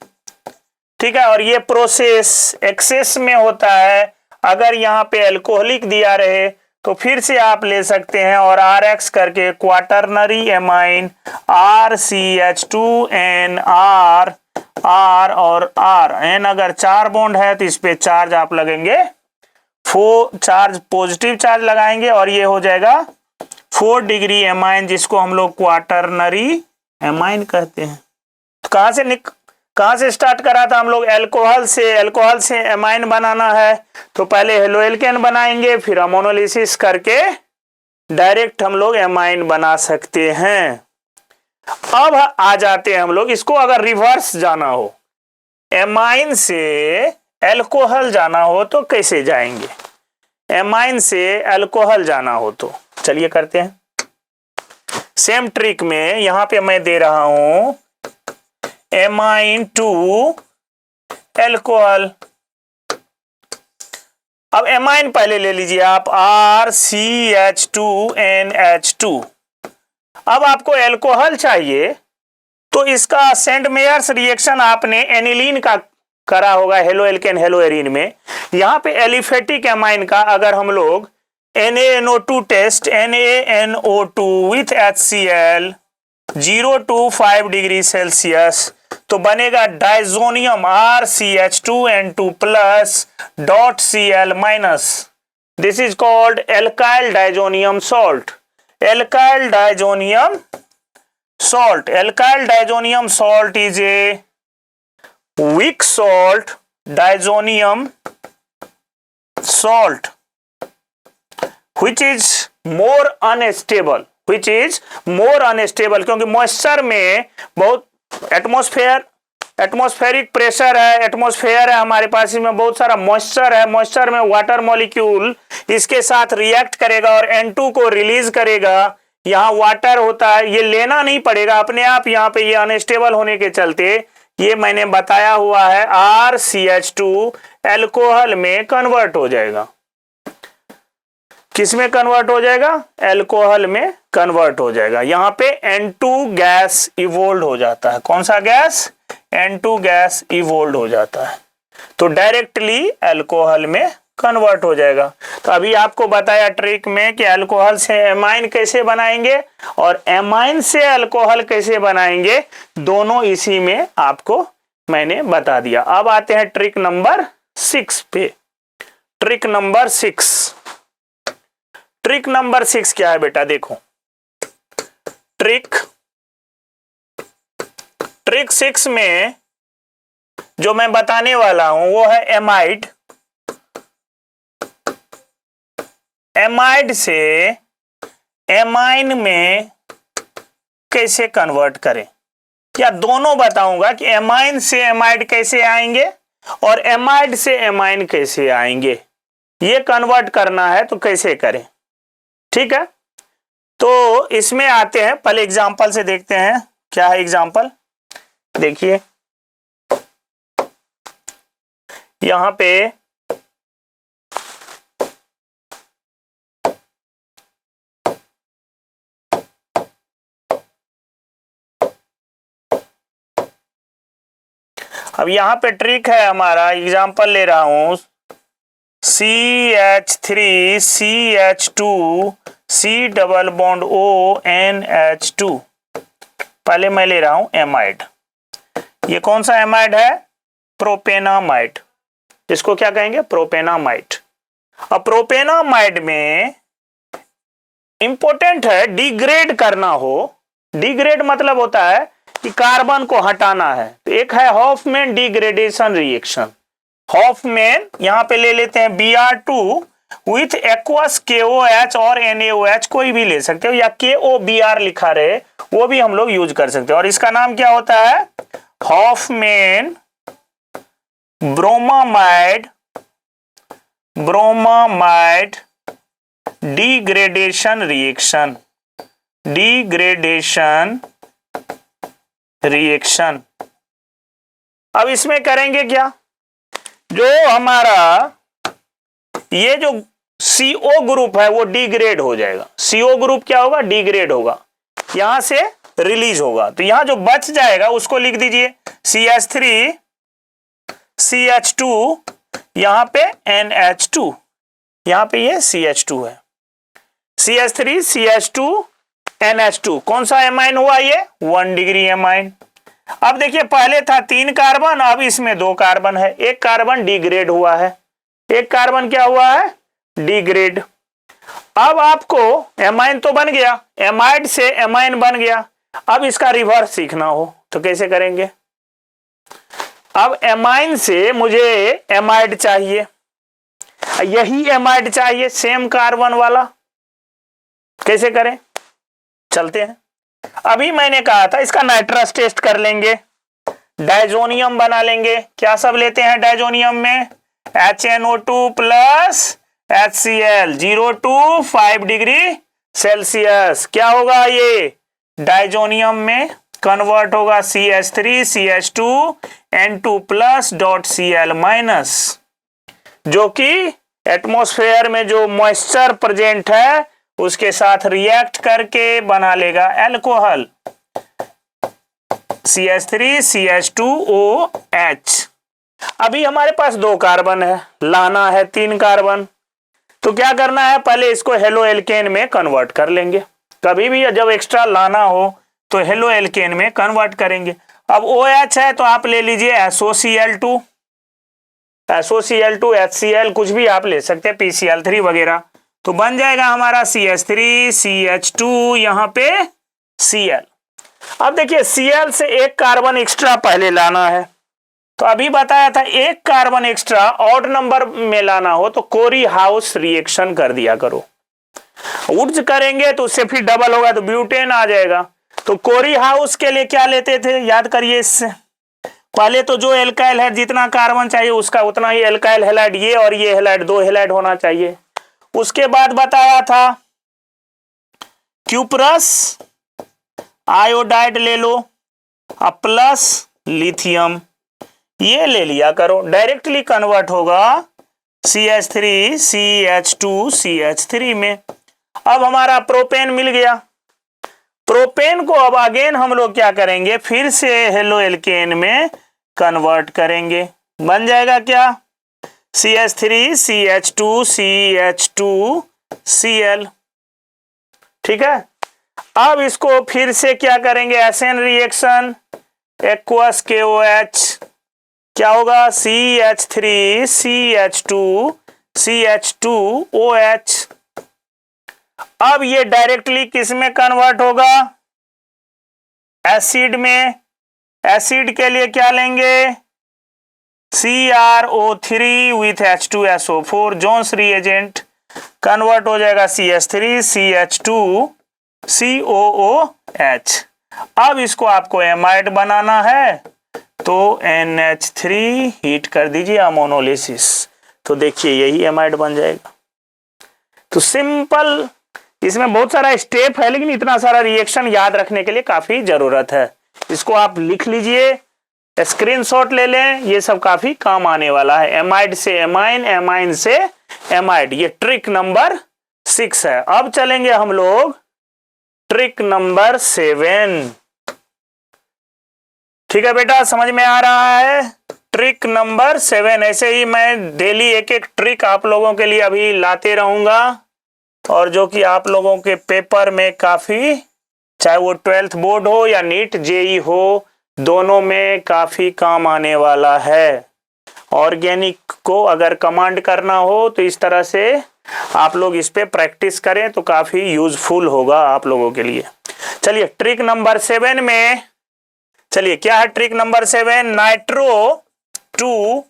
ठीक है। और ये प्रोसेस एक्सेस में होता है, अगर यहाँ पे अल्कोहलिक दिया रहे तो फिर से आप ले सकते हैं और RX करके क्वाटरनरी एमाइन RCH2NR R और R, N अगर 4 बॉन्ड है तो इस पे चार्ज आप लगेंगे 4 चार्ज, पॉजिटिव चार्ज लगाएंगे, और ये हो जाएगा 4 डिग्री एमाइन, जिसको हम लोग क्वाटरनरी एमाइन कहते हैं। तो कहां से स्टार्ट करा था हम लोग, अल्कोहल से एमाइन बनाना है तो पहले हेलो एल्केन बनाएंगे, फिर अमोनोलिसिस करके डायरेक्ट हम लोग एमाइन बना सकते हैं। अब आ जाते हैं हम लोग, इसको अगर रिवर्स जाना हो, एमाइन से अल्कोहल जाना हो तो कैसे जाएंगे, एमाइन से अल्कोहल जाना हो तो चलिए करते हैं। सेम ट्रिक में यहां पे मैं दे रहा हूं एमाइन टू अल्कोहल। अब एमाइन पहले ले लीजिए आप RCH2NH2। अब आपको अल्कोहल चाहिए तो इसका सेंट मेयर्स रिएक्शन आपने एनिलीन का करा होगा हेलो एल्केन हेलो एरीन में। यहां पे एलिफेटिक एमाइन का अगर हम लोग NaNO2 test, NaNO2 with HCl 0 to 5 degree Celsius, तो बनेगा diazonium RCH2N2 plus dot Cl minus. This is called alkyl diazonium salt. Alkyl diazonium salt. Alkyl diazonium salt is a weak salt, diazonium salt, which is more unstable. Which is more unstable क्योंकि moisture में बहुत atmospheric pressure है, atmosphere है हमारे पास, इसमें बहुत सारा moisture है। मॉइस्चर में वाटर मॉलिक्यूल इसके साथ रिएक्ट करेगा और N2 को रिलीज करेगा। यहाँ वाटर होता है, ये लेना नहीं पड़ेगा अपने आप, यहाँ पे ये अनस्टेबल होने के चलते ये मैंने बताया हुआ है RCH2 एल्कोहल में कन्वर्ट हो जाएगा। किस में कन्वर्ट हो जाएगा? एल्कोहल में कन्वर्ट हो जाएगा। यहाँ पे N2 गैस इवोल्व हो जाता है। कौन सा गैस? N2 गैस इवोल्व हो जाता है, तो डायरेक्टली एल्कोहल में कन्वर्ट हो जाएगा। तो अभी आपको बताया ट्रिक में कि अल्कोहल से एमाइन कैसे बनाएंगे और एमाइन से अल्कोहल कैसे बनाएंगे, दोनों इसी में आपको मैंने बता दिया। अब आते हैं ट्रिक नंबर 6 पे। ट्रिक नंबर 6, ट्रिक नंबर 6 क्या है बेटा? देखो ट्रिक 6 में जो मैं बताने वाला हूं वो है एमाइड। एमाइड से एमाइन में कैसे कन्वर्ट करें, या दोनों बताऊंगा कि एमाइन से एमाइड कैसे आएंगे और एमाइड से एमाइन कैसे आएंगे। ये कन्वर्ट करना है तो कैसे करें, ठीक है? तो इसमें आते हैं, पहले एग्जांपल से देखते हैं क्या है एग्जांपल। देखिए यहां पे अब यहां पे ट्रिक है हमारा, एग्जांपल ले रहा हूं CH3CH2 C double bond ONH2। पहले मैं ले रहा हूं एमाइड। ये कौन सा एमाइड है? प्रोपेनामाइड। इसको क्या कहेंगे? प्रोपेनामाइड। अब प्रोपेनामाइड में इंपॉर्टेंट है डिग्रेड करना हो। डिग्रेड मतलब होता है कि कार्बन को हटाना है। तो एक है हॉफमैन डिग्रेडेशन रिएक्शन। हॉफमैन यहां पे ले लेते हैं Br2 विथ एक्वस KOH और NaOH, कोई भी ले सकते हो, या KOBr लिखा रहे वो भी हम लोग यूज कर सकते हो। और इसका नाम क्या होता है? Hofmann bromamide degradation reaction. Degradation reaction. अब इसमें करेंगे क्या? जो हमारा ये जो CO ग्रुप है वो डिग्रेड हो जाएगा। CO ग्रुप क्या होगा? डिग्रेड होगा, यहां से रिलीज होगा। तो यहां जो बच जाएगा उसको लिख दीजिए CH3 CH2, यहां पे NH2, यहां पे ये CH2 है। CH3 CH2 NH2 कौन सा एमाइन हुआ? ये 1 डिग्री एमाइन। अब देखिए पहले था 3 कार्बन, अब इसमें 2 कार्बन है। एक कार्बन डिग्रेड हुआ है, एक कार्बन क्या हुआ है? डिग्रेड। अब आपको एमाइन तो बन गया, एमाइड से एमाइन बन गया। अब इसका रिवर्स सीखना हो तो कैसे करेंगे? अब एमाइन से मुझे एमाइड चाहिए, यही एमाइड चाहिए सेम कार्बन वाला, कैसे करें? चलते हैं। अभी मैंने कहा था इसका नाइट्रस टेस्ट कर लेंगे, डाइजोनियम बना लेंगे। क्या सब लेते हैं डाइजोनियम में? HNO2 plus HCl 0 to 5 degree Celsius. क्या होगा? ये डाइजोनियम में कन्वर्ट होगा CH3 CH2 N2 plus dot Cl minus, जो कि एटमॉस्फेयर में जो मॉइस्चर प्रेजेंट है उसके साथ रिएक्ट करके बना लेगा एल्कोहल CH3 CH2OH। अभी हमारे पास 2 कार्बन है, लाना है 3 कार्बन। तो क्या करना है? पहले इसको हेलो एल्केन में कन्वर्ट कर लेंगे। कभी भी जब एक्स्ट्रा लाना हो तो हेलो एल्केन में कन्वर्ट करेंगे। अब OH है तो आप ले लीजिए SOCl2, SOCl2 HCl कुछ भी आप ले सकते हैं, PCl3 वगैरह, तो बन जाएगा हमारा CH3 CH2 यहाँ पे Cl। अब देखिए Cl से एक कार्बन एक्स्ट्रा पहले लाना है, तो अभी बताया था एक कार्बन एक्स्ट्रा ऑड नंबर में लाना हो तो कोरी हाउस रिएक्शन कर दिया करो, उड्स करेंगे तो उससे फिर डबल होगा तो ब्यूटेन आ जाएगा। तो कोरी हाउस के लिए क्या लेते थे, याद करिए इससे पहले, तो जो एल्काइल है जितना कार्बन चाहिए उसका उतना ही एल्काइल हैलाइड, ये और ये हैलाइड 2 हैलाइड होना चाहिए। उसके बाद बताया था क्यूप्रस आयोडाइड ले लो, प्लस लिथियम, ये ले लिया करो, डायरेक्टली कन्वर्ट होगा CH3 CH2 CH3 में। अब हमारा प्रोपेन मिल गया, प्रोपेन को अब अगेन हम लोग क्या करेंगे, फिर से हेलो एल्केन में कन्वर्ट करेंगे, बन जाएगा क्या CH3 CH2 CH2 Cl, ठीक है। अब इसको फिर से क्या करेंगे, एसएन रिएक्शन, एक्वस KOH क्या होगा CH3 CH2 CH2OH। अब ये डायरेक्टली किस में कन्वर्ट होगा, एसिड में। एसिड के लिए क्या लेंगे, CrO3 with H2SO4, Jones reagent, convert हो जाएगा CH3 CH2 COOH। अब इसको आपको एमाइड बनाना है तो NH3 हीट कर दीजिए अमोनोलिसिस, तो देखिए यही एमाइड बन जाएगा। तो सिंपल, इसमें बहुत सारा स्टेप है लेकिन इतना सारा रिएक्शन याद रखने के लिए काफी जरूरत है। इसको आप लिख लीजिए, स्क्रीनशॉट ले लें, ये सब काफी काम आने वाला है। एमाइड से एमाइन, एमाइन से एमाइड, ये ट्रिक नंबर 6 है। अब चलेंगे हम लोग ट्रिक नंबर 7। ठीक है बेटा, समझ में आ रहा है? ट्रिक नंबर 7, ऐसे ही मैं डेली एक एक ट्रिक आप लोगों के लिए अभी लाते रहूंगा, और जो कि आप लोगों के पेपर में काफी, चाहे वो 12th बोर्ड हो या नीट जेई हो, दोनों में काफी काम आने वाला है। ऑर्गेनिक को अगर कमांड करना हो तो इस तरह से आप लोग इस पे प्रैक्टिस करें तो काफी यूजफुल होगा आप लोगों के लिए। चलिए ट्रिक नंबर 7 में, चलिए क्या है trick number 7, nitro to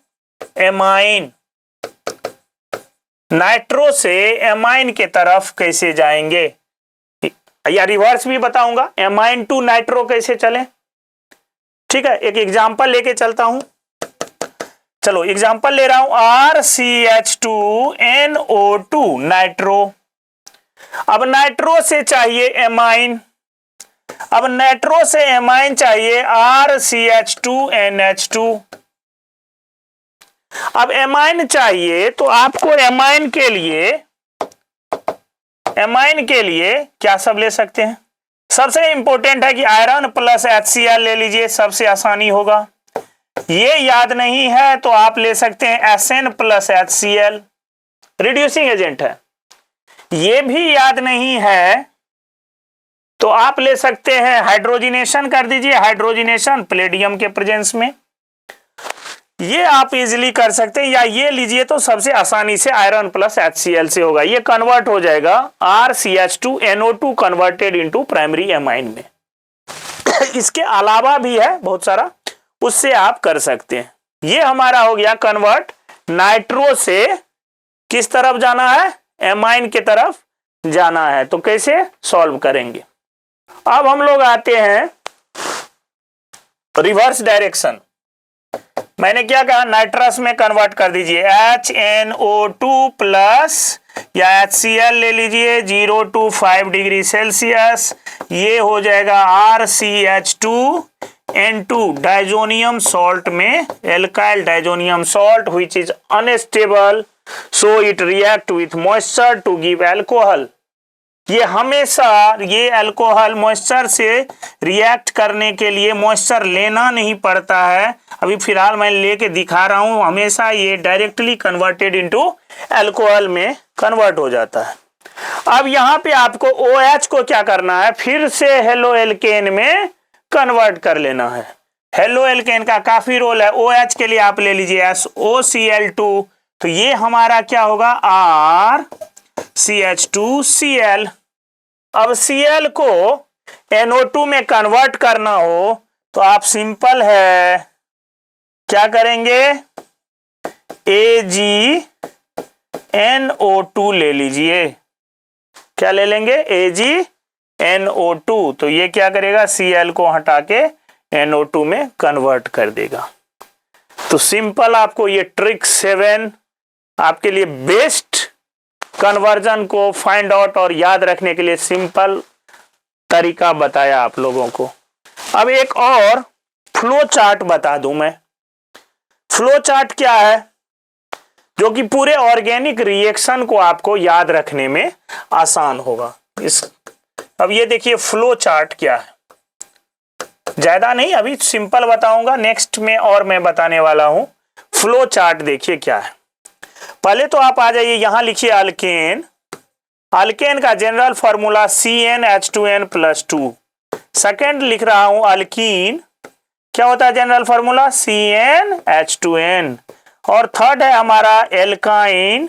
amine. Nitro से एमाइन के तरफ कैसे जाएंगे, या रिवर्स भी बताऊंगा, एमाइन टू नाइट्रो कैसे चले। ठीक है, एक एग्जांपल लेके चलता हूं। चलो एग्जांपल ले रहा हूं, RCH2NO2 नाइट्रो। अब नाइट्रो से चाहिए एमाइन, अब नाइट्रो से एमाइन चाहिए RCH2NH2। अब एमाइन चाहिए तो आपको एमाइन के लिए क्या सब ले सकते हैं, सबसे इंपॉर्टेंट है कि आयरन प्लस HCl ले लीजिए, सबसे आसानी होगा। ये याद नहीं है तो आप ले सकते हैं SN plus HCl, reducing agent है। ये भी याद नहीं है तो आप ले सकते हैं हाइड्रोजिनेशन कर दीजिए, हाइड्रोजिनेशन प्लेडियम के प्रेजेंस में, ये आप इजीली कर सकते हैं। या ये लीजिए तो सबसे आसानी से आयरन प्लस HCl से होगा, ये कन्वर्ट हो जाएगा RCH2NO2 converted into primary amine में। इसके अलावा भी है बहुत सारा, उससे आप कर सकते हैं। ये हमारा हो गया कन्वर्ट, नाइट्रो से किस तरफ जाना है, एमाइन के तरफ जाना है, तो कैसे सॉल्व करेंगे। अब हम लोग आते हैं रिवर्स डायरेक्शन। मैंने क्या कहा, नाइट्रस में कन्वर्ट कर दीजिए, HNO2 प्लस या HCl ले लीजिए 0 to 5 डिग्री सेल्सियस, ये हो जाएगा RCH2N2 डाइजोनियम सॉल्ट में, alkyl diazonium salt which is unstable so it react with moisture to give alcohol। ये हमेशा ये अल्कोहल मॉइस्चर से रिएक्ट करने के लिए मॉइस्चर लेना नहीं पड़ता है, अभी फिलहाल मैं लेके दिखा रहा हूं, हमेशा ये डायरेक्टली कन्वर्टेड इनटू अल्कोहल में कन्वर्ट हो जाता है। अब यहाँ पे आपको OH को क्या करना है, फिर से हेलो एल्केन में कन्वर्ट कर लेना है। हेलो एल्केन का काफी रोल है। OH के लिए आप ले लीजिए SOCl2, तो ये हमारा क्या होगा RCH2Cl। अब Cl को NO2 में कन्वर्ट करना हो तो आप सिंपल है क्या करेंगे, AgNO2 ले लीजिए। क्या ले लेंगे, AgNO2, तो ये क्या करेगा, Cl को हटा के NO2 में कन्वर्ट कर देगा। तो सिंपल आपको ये ट्रिक 7 आपके लिए बेस्ट कन्वर्जन को फाइंड आउट और याद रखने के लिए सिंपल तरीका बताया आप लोगों को। अब एक और फ्लो चार्ट बता दूं मैं। फ्लो चार्ट क्या है, जो कि पूरे ऑर्गेनिक रिएक्शन को आपको याद रखने में आसान होगा। अब ये देखिए फ्लो चार्ट क्या है, ज्यादा नहीं अभी सिंपल बताऊंगा, नेक्स्ट में और मैं बताने वाला हूं। फ्लो चार्ट देखिए क्या है। पहले तो आप आ जाइए, यहां लिखिए अल्केन। अल्केन का जनरल फॉर्मूला CnH2n+2। सेकेंड लिख रहा हूं अल्कीन, क्या होता है जनरल फॉर्मूला CnH2n। और थर्ड है हमारा एल्काइन,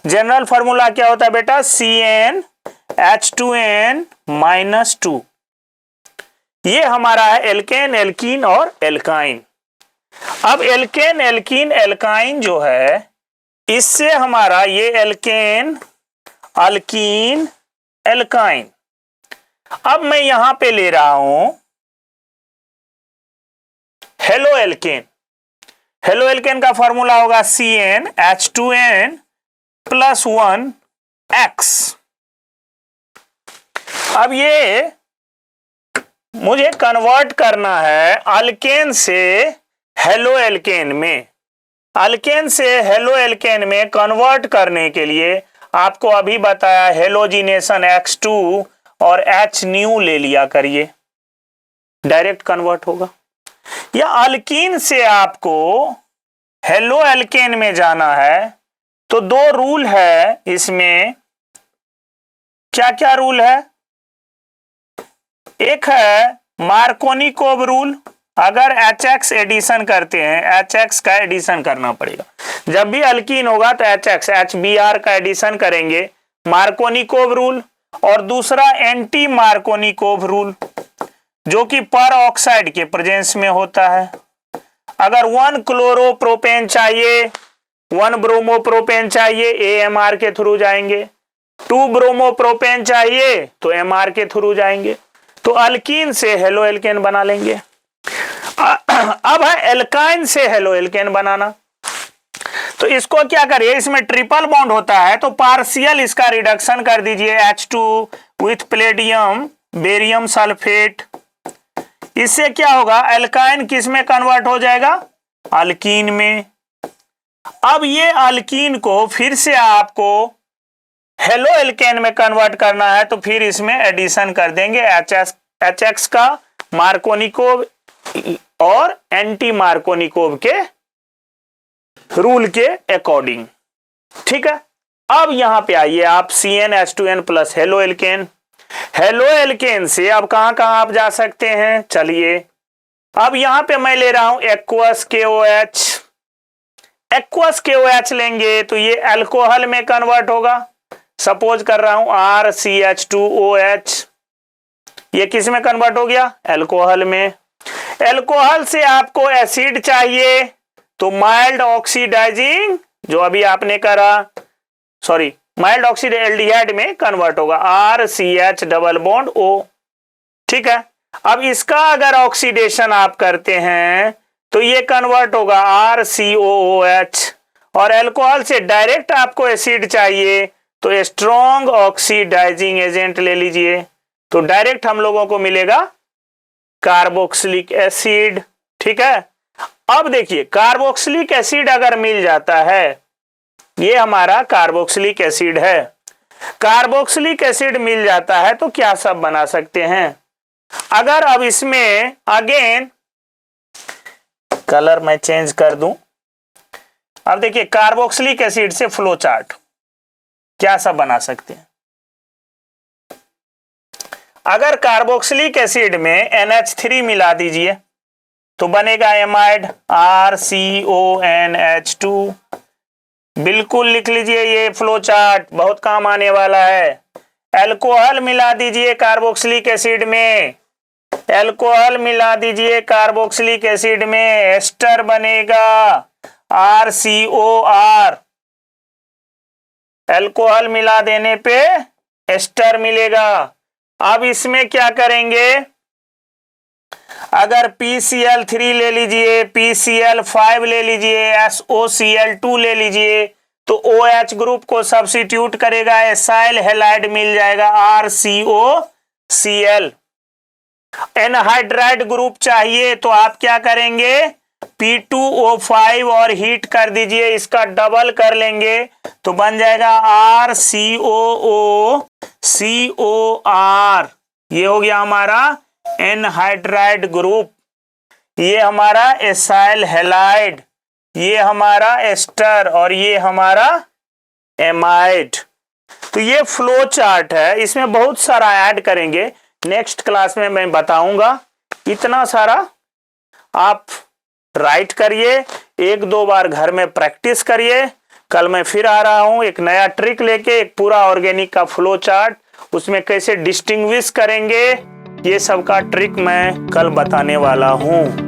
जनरल फॉर्मूला क्या होता है बेटा CnH2n-2। ये हमारा है एल्केन, एल्कीन और एल्काइन। अब एल्केन, एल्कीन, एल्काइन जो है, इससे हमारा ये एल्केन, अल्कीन, एल्काइन। अब मैं यहां पे ले रहा हूं हेलो एल्केन। हेलो एल्केन का फॉर्मूला होगा CnH2n+1X। अब ये मुझे कन्वर्ट करना है अल्केन से हेलो एल्केन में। अल्केन से हेलो एल्केन में कन्वर्ट करने के लिए आपको अभी बताया हेलोजिनेशन X2 और H न्यू ले लिया करिए, डायरेक्ट कन्वर्ट होगा। या अल्कीन से आपको हेलो एल्केन में जाना है तो दो रूल है इसमें। क्या क्या रूल है, एक है मार्कोनिकोव रूल। अगर HX एडिशन करते हैं, HX का एडिशन करना पड़ेगा। जब भी अल्कीन होगा तो HX HBr का एडिशन करेंगे, मार्कोनिकोव रूल। और दूसरा एंटी मार्कोनिकोव रूल, जो कि पर ऑक्साइड के प्रेजेंस में होता है। अगर 1 क्लोरोप्रोपेन चाहिए, 1 ब्रोमोप्रोपेन चाहिए, AMR के थ्रू जाएंगे। 2 ब्रोमोप्रोपेन चाहिए तो MR के थ्रू जाएंगे। तो अल्कीन से हेलो एल्केन बना लेंगे। अब है एल्काइन से हेलो एल्केन बनाना। तो इसको क्या करिए, इसमें ट्रिपल बॉन्ड होता है तो पार्शियल इसका रिडक्शन कर दीजिए H2 with Palladium barium sulphate. इससे क्या होगा, एल्काइन किस में कन्वर्ट हो जाएगा, अल्कीन में। अब ये अल्कीन को फिर से आपको हेलो एल्केन में कन्वर्ट करना है तो फिर इसमें एडिशन कर देंगे HX का मार्कोनिकोव और एंटी मार्कोनिकोव के रूल के अकॉर्डिंग। ठीक है, अब यहां पे आइए आप CnH2n plus halo alkane. Halo alkane से अब कहां कहां आप जा सकते हैं, चलिए अब यहां पे मैं ले रहा हूं एक्वस KOH। एक्वस KOH लेंगे तो ये अल्कोहल में कन्वर्ट होगा। सपोज कर रहा हूं RCH2OH, ये किस में कन्वर्ट हो गया, अल्कोहल में। अल्कोहल से आपको एसिड चाहिए तो माइल्ड ऑक्सीडाइजिंग, जो अभी आपने करा, सॉरी माइल्ड ऑक्सीड एल्डिहाइड में कन्वर्ट होगा RCH_O। ठीक है, अब इसका अगर ऑक्सीडेशन आप करते हैं तो ये कन्वर्ट होगा RCOOH। और अल्कोहल से डायरेक्ट आपको एसिड चाहिए तो स्ट्रॉन्ग ऑक्सीडाइजिंग एजेंट ले लीजिए, तो डायरेक्ट हम लोगों को मिलेगा कार्बोक्सिलिक एसिड। ठीक है, अब देखिए कार्बोक्सिलिक एसिड अगर मिल जाता है, ये हमारा कार्बोक्सिलिक एसिड है। कार्बोक्सिलिक एसिड मिल जाता है तो क्या सब बना सकते हैं। अगर अब इसमें अगेन कलर मैं चेंज कर दूं, अब देखिए कार्बोक्सिलिक एसिड से फ्लो चार्ट क्या सब बना सकते हैं। अगर कार्बोक्सिलिक एसिड में NH3 मिला दीजिए, तो बनेगा एमाइड RCONH2। बिल्कुल लिख लीजिए, ये फ्लो चार्ट बहुत काम आने वाला है। अल्कोहल मिला दीजिए कार्बोक्सिलिक एसिड में, अल्कोहल मिला दीजिए कार्बोक्सिलिक एसिड में, एस्टर बनेगा RCOR। अल्कोहल मिला देने पे एस्टर मिलेगा। अब इसमें क्या करेंगे, अगर PCl3 ले लीजिए, PCl5 ले लीजिए, SOCl2 ले लीजिए, तो OH ग्रुप को सब्स्टिट्यूट करेगा, एसाइल हैलाइड मिल जाएगा RCOCl। एनहाइड्राइड ग्रुप चाहिए तो आप क्या करेंगे, P2O5 और हीट कर दीजिए, इसका डबल कर लेंगे तो बन जाएगा RCOOCOR। ये हो गया हमारा एनहाइड्राइड ग्रुप, ये हमारा एसाइल हैलाइड, ये हमारा एस्टर और ये हमारा एमाइड। तो ये फ्लो चार्ट है, इसमें बहुत सारा ऐड करेंगे, नेक्स्ट क्लास में मैं बताऊंगा। इतना सारा आप राइट करिए, एक दो बार घर में प्रैक्टिस करिए। कल मैं फिर आ रहा हूं एक नया ट्रिक लेके, एक पूरा ऑर्गेनिक का फ्लो चार्ट, उसमें कैसे डिस्टिंग्विश करेंगे ये सब का ट्रिक मैं कल बताने वाला हूं।